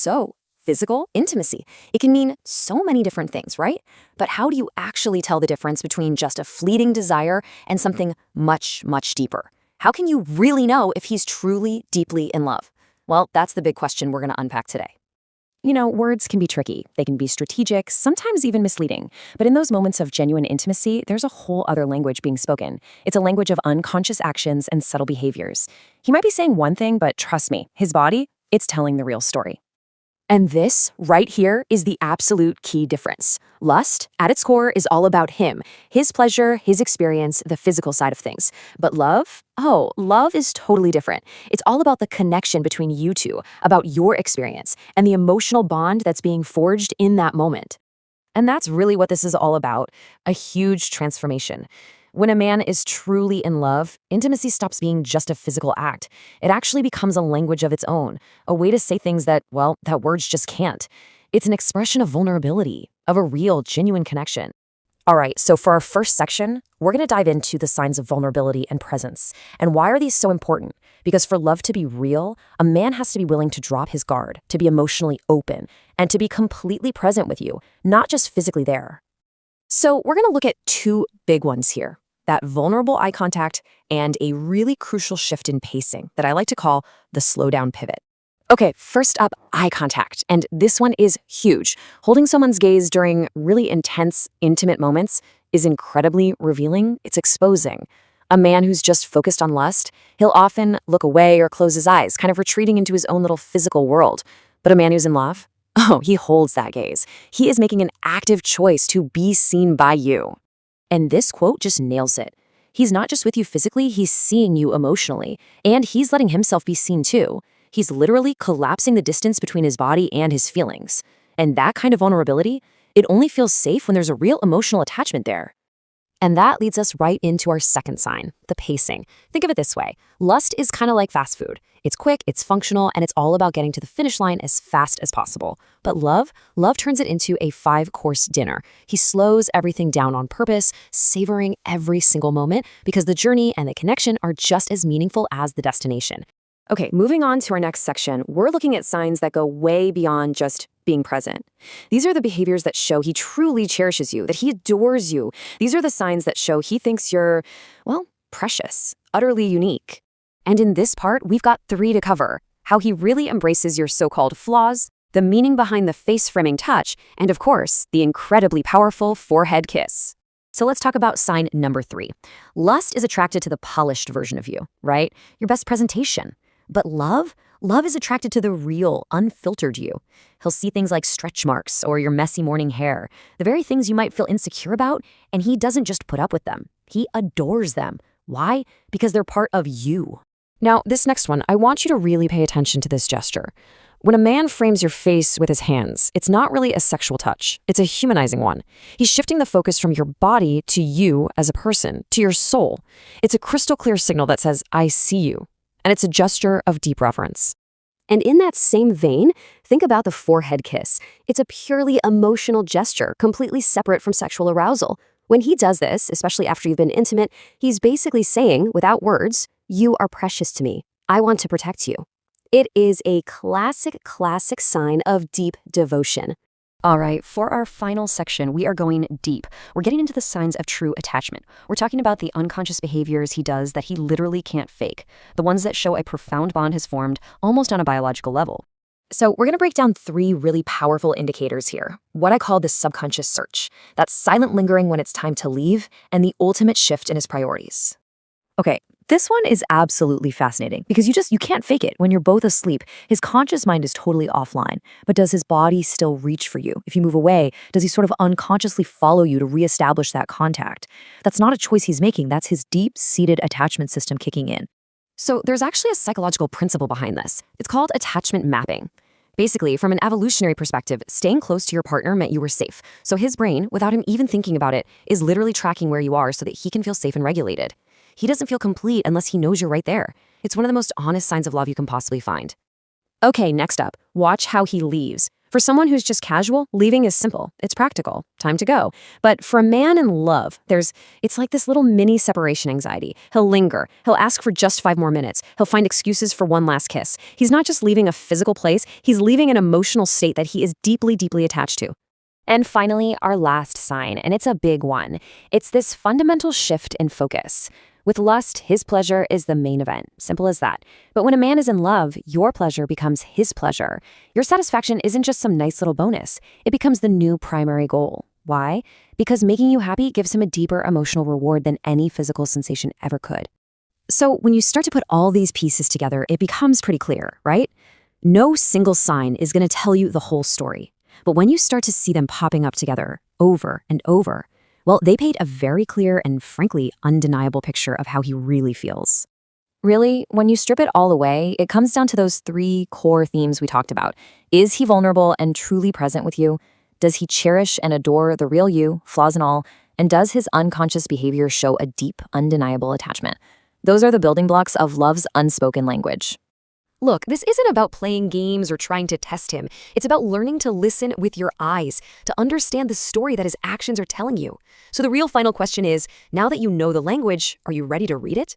So, physical intimacy. It can mean so many different things, right? But how do you actually tell the difference between just a fleeting desire and something much, much deeper? How can you really know if he's truly, deeply in love? Well, that's the big question we're going to unpack today. Words can be tricky. They can be strategic, sometimes even misleading. But in those moments of genuine intimacy, there's a whole other language being spoken. It's a language of unconscious actions and subtle behaviors. He might be saying one thing, but trust me, his body, it's telling the real story. And this, right here, is the absolute key difference. Lust, at its core, is all about him, his pleasure, his experience, the physical side of things. But love? Oh, love is totally different. It's all about the connection between you two, about your experience, and the emotional bond that's being forged in that moment. And that's really what this is all about, a huge transformation. When a man is truly in love, intimacy stops being just a physical act. It actually becomes a language of its own, a way to say things that words just can't. It's an expression of vulnerability, of a real, genuine connection. All right, so for our first section, we're going to dive into the signs of vulnerability and presence. And why are these so important? Because for love to be real, a man has to be willing to drop his guard, to be emotionally open, and to be completely present with you, not just physically there. So we're going to look at two big ones here. That vulnerable eye contact, and a really crucial shift in pacing that I like to call the slowdown pivot. Okay, first up, eye contact. And this one is huge. Holding someone's gaze during really intense, intimate moments is incredibly revealing. It's exposing. A man who's just focused on lust, he'll often look away or close his eyes, kind of retreating into his own little physical world. But a man who's in love, oh, he holds that gaze. He is making an active choice to be seen by you. And this quote just nails it. He's not just with you physically, he's seeing you emotionally. And he's letting himself be seen too. He's literally collapsing the distance between his body and his feelings. And that kind of vulnerability, it only feels safe when there's a real emotional attachment there. And that leads us right into our second sign, the pacing. Think of it this way. Lust is kind of like fast food. It's quick, it's functional, and it's all about getting to the finish line as fast as possible. But love turns it into a 5-course dinner. He slows everything down on purpose, savoring every single moment because the journey and the connection are just as meaningful as the destination. Okay, moving on to our next section, we're looking at signs that go way beyond just being present. These are the behaviors that show he truly cherishes you, that he adores you. These are the signs that show he thinks you're, precious, utterly unique. And in this part, we've got 3 to cover: how he really embraces your so-called flaws, the meaning behind the face-framing touch, and of course, the incredibly powerful forehead kiss. So let's talk about sign number 3. Lust is attracted to the polished version of you, right? Your best presentation. But love is attracted to the real, unfiltered you. He'll see things like stretch marks or your messy morning hair, the very things you might feel insecure about, and he doesn't just put up with them. He adores them. Why? Because they're part of you. Now, this next one, I want you to really pay attention to this gesture. When a man frames your face with his hands, it's not really a sexual touch. It's a humanizing one. He's shifting the focus from your body to you as a person, to your soul. It's a crystal clear signal that says, I see you. And it's a gesture of deep reverence. And in that same vein, think about the forehead kiss. It's a purely emotional gesture, completely separate from sexual arousal. When he does this, especially after you've been intimate, he's basically saying, without words, you are precious to me. I want to protect you. It is a classic sign of deep devotion. All right, for our final section, we are going deep. We're getting into the signs of true attachment. We're talking about the unconscious behaviors he does that he literally can't fake, the ones that show a profound bond has formed almost on a biological level. So we're going to break down 3 really powerful indicators here, what I call the subconscious search, that silent lingering when it's time to leave, and the ultimate shift in his priorities. Okay, this one is absolutely fascinating because you can't fake it. When you're both asleep, his conscious mind is totally offline. But does his body still reach for you? If you move away, does he sort of unconsciously follow you to reestablish that contact? That's not a choice he's making. That's his deep-seated attachment system kicking in. So there's actually a psychological principle behind this. It's called attachment mapping. Basically, from an evolutionary perspective, staying close to your partner meant you were safe. So his brain, without him even thinking about it, is literally tracking where you are so that he can feel safe and regulated. He doesn't feel complete unless he knows you're right there. It's one of the most honest signs of love you can possibly find. Okay, next up, watch how he leaves. For someone who's just casual, leaving is simple. It's practical. Time to go. But for a man in love, it's like this little mini separation anxiety. He'll linger. He'll ask for just 5 more minutes. He'll find excuses for one last kiss. He's not just leaving a physical place, he's leaving an emotional state that he is deeply, deeply attached to. And finally, our last sign, and it's a big one. It's this fundamental shift in focus. With lust, his pleasure is the main event. Simple as that. But when a man is in love, your pleasure becomes his pleasure. Your satisfaction isn't just some nice little bonus. It becomes the new primary goal. Why? Because making you happy gives him a deeper emotional reward than any physical sensation ever could. So when you start to put all these pieces together, it becomes pretty clear, right? No single sign is going to tell you the whole story. But when you start to see them popping up together over and over, well, they paint a very clear and frankly undeniable picture of how he really feels. Really, when you strip it all away, it comes down to those 3 core themes we talked about. Is he vulnerable and truly present with you? Does he cherish and adore the real you, flaws and all? And does his unconscious behavior show a deep, undeniable attachment? Those are the building blocks of love's unspoken language. Look, this isn't about playing games or trying to test him. It's about learning to listen with your eyes, to understand the story that his actions are telling you. So the real final question is, now that you know the language, are you ready to read it?